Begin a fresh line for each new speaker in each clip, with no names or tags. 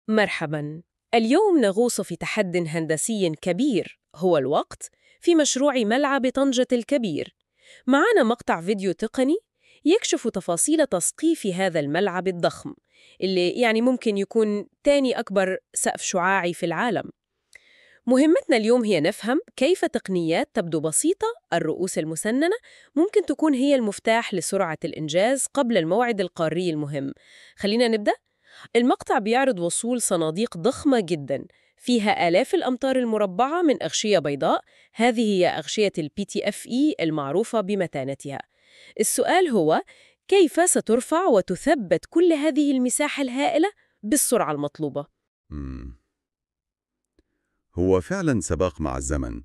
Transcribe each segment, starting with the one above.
مرحباً. اليوم نغوص في تحد هندسي كبير هو الوقت في مشروع ملعب طنجة الكبير. معنا مقطع فيديو تقني يكشف تفاصيل تسقيف هذا الملعب الضخم اللي ممكن يكون تاني أكبر سقف شعاعي في العالم. مهمتنا اليوم هي نفهم كيف تقنيات تبدو بسيطة، الرؤوس المسننة، ممكن تكون هي المفتاح لسرعة الإنجاز قبل الموعد القاري المهم. خلينا نبدأ. المقطع بيعرض وصول صناديق ضخمة جداً فيها آلاف الأمتار المربعة من أغشية بيضاء. هذه هي أغشية PTFE المعروفة بمتانتها. السؤال هو: كيف سترفع وتثبت كل هذه المساحة الهائلة بالسرعة المطلوبة؟
هو فعلا سباق مع الزمن،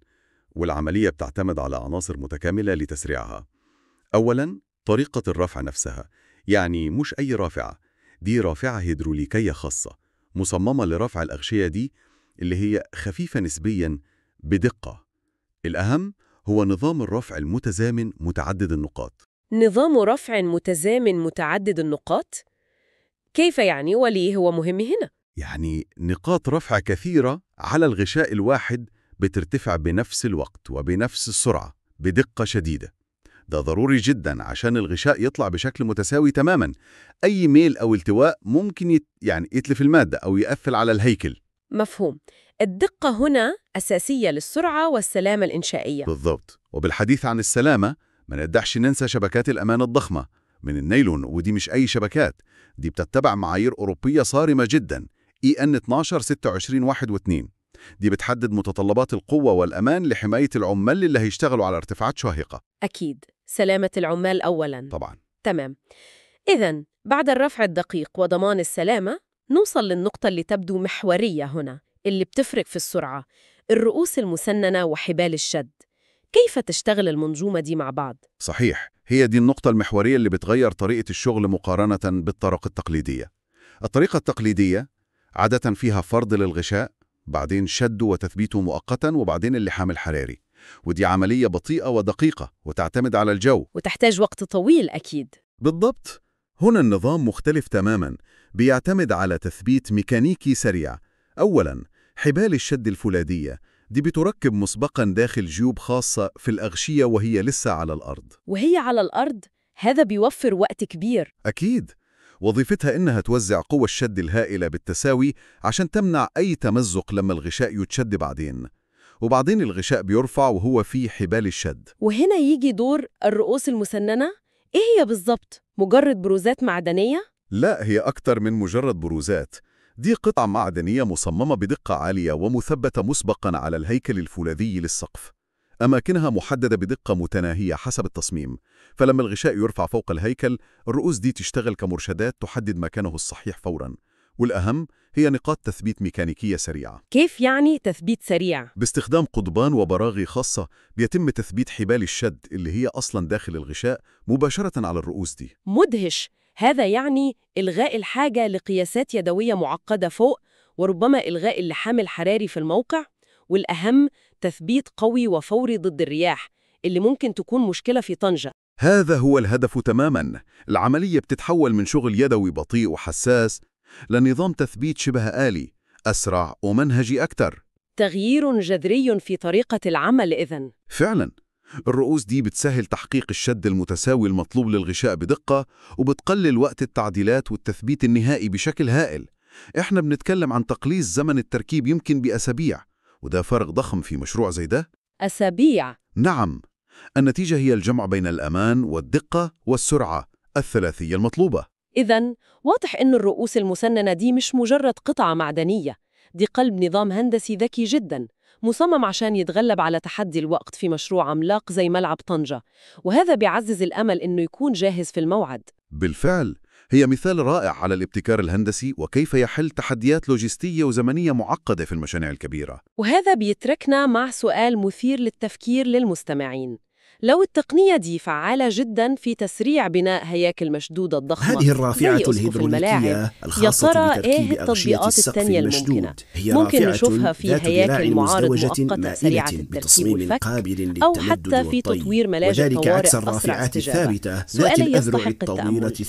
والعملية بتعتمد على عناصر متكاملة لتسريعها. أولا، طريقة الرفع نفسها، يعني مش أي رافعة، دي رافعة هيدروليكية خاصة مصممة لرفع الأغشية دي اللي هي خفيفة نسبيا بدقة. الأهم هو نظام الرفع المتزامن متعدد النقاط.
نظام رفع متزامن متعدد النقاط؟ كيف وليه هو مهم هنا؟
يعني نقاط رفع كثيرة على الغشاء الواحد بترتفع بنفس الوقت وبنفس السرعة بدقة شديدة. ده ضروري جدا عشان الغشاء يطلع بشكل متساوي تماما. أي ميل أو التواء ممكن يتلف المادة أو يقفل على الهيكل.
مفهوم. الدقة هنا أساسية للسرعة والسلامة الإنشائية.
بالضبط. وبالحديث عن السلامة، ما نقدرش ننسى شبكات الأمان الضخمة من النايلون، ودي مش أي شبكات، دي بتتبع معايير أوروبية صارمة جدا EN 12 26 1 و2. دي بتحدد متطلبات القوة والأمان لحماية العمال اللي هيشتغلوا على ارتفاعات شاهقة.
أكيد، سلامة العمال أولاً.
طبعاً.
تمام. إذن بعد الرفع الدقيق وضمان السلامة، نوصل للنقطة اللي تبدو محورية هنا، اللي بتفرق في السرعة: الرؤوس المسننة وحبال الشد. كيف تشتغل المنظومة دي مع بعض؟
صحيح، هي دي النقطة المحورية اللي بتغير طريقة الشغل مقارنة بالطرق التقليدية. الطريقة التقليدية عادة فيها فرض للغشاء، بعدين شده وتثبيته مؤقتاً، وبعدين اللحام الحراري، ودي عملية بطيئة ودقيقة وتعتمد على الجو
وتحتاج وقت طويل أكيد.
بالضبط. هنا النظام مختلف تماماً، بيعتمد على تثبيت ميكانيكي سريع. أولاً، حبال الشد الفولاذية، دي بتركب مسبقاً داخل جيوب خاصة في الأغشية وهي لسه على الأرض.
وهي على الأرض؟ هذا بيوفر وقت كبير.
أكيد. وظيفتها إنها توزع قوى الشد الهائلة بالتساوي عشان تمنع أي تمزق لما الغشاء يتشد بعدين. وبعدين الغشاء بيرفع وهو فيه حبال الشد.
وهنا يجي دور الرؤوس المسننة. إيه هي بالضبط؟ مجرد بروزات معدنية؟
لا، هي أكتر من مجرد بروزات. دي قطع معدنية مصممة بدقة عالية ومثبتة مسبقاً على الهيكل الفولاذي للسقف. أماكنها محددة بدقة متناهية حسب التصميم، فلما الغشاء يرفع فوق الهيكل، الرؤوس دي تشتغل كمرشدات تحدد مكانه الصحيح فوراً. والأهم هي نقاط تثبيت ميكانيكية سريعة.
كيف تثبيت سريع؟
باستخدام قضبان وبراغي خاصة بيتم تثبيت حبال الشد اللي هي أصلاً داخل الغشاء مباشرة على الرؤوس دي.
مدهش. هذا إلغاء الحاجة لقياسات يدوية معقدة فوق، وربما إلغاء اللحام الحراري في الموقع، والأهم تثبيت قوي وفوري ضد الرياح اللي ممكن تكون مشكلة في طنجة.
هذا هو الهدف تماماً. العملية بتتحول من شغل يدوي بطيء وحساس لنظام تثبيت شبه آلي، أسرع ومنهجي أكتر.
تغيير جذري في طريقة العمل إذن.
فعلاً. الرؤوس دي بتسهل تحقيق الشد المتساوي المطلوب للغشاء بدقة، وبتقلل وقت التعديلات والتثبيت النهائي بشكل هائل. إحنا بنتكلم عن تقليص زمن التركيب يمكن بأسابيع، وده فرق ضخم في مشروع زي ده.
أسابيع؟
نعم. النتيجة هي الجمع بين الأمان والدقة والسرعة الثلاثية المطلوبة.
إذن واضح إن الرؤوس المسننة دي مش مجرد قطعة معدنية، دي قلب نظام هندسي ذكي جداً، مصمم عشان يتغلب على تحدي الوقت في مشروع عملاق زي ملعب طنجة، وهذا بيعزز الأمل إنه يكون جاهز في الموعد.
بالفعل، هي مثال رائع على الابتكار الهندسي وكيف يحل تحديات لوجستية وزمنية معقدة في المشاريع الكبيرة.
وهذا بيتركنا مع سؤال مثير للتفكير للمستمعين: لو التقنية دي فعالة جداً في تسريع بناء هياكل مشدودة ضخمة
هذه الرافعة
زي أسقف الملاعب،
الهيدروليكية الخاصة
يا ترى
بتركيب
إيه
أغشية
التطبيقات
السقف
التانية
المشدود،
الممكنة؟
هي
ممكن
رافعة
نشوفها في
ذات
هياكل
ذراع
معارض
مزدوجة
مؤقتة سريعة
مائلة
التركيب
بتصميم
والفك،
قابل
أو
للتمدد
حتى في
والطي،
تطوير ملاجئ
وذلك
طوارئ
عكس
أسرع
الرافعات
استجابة.
الثابتة ذات
سؤال
الأذرع
يستحق
الطويلة
التأمل: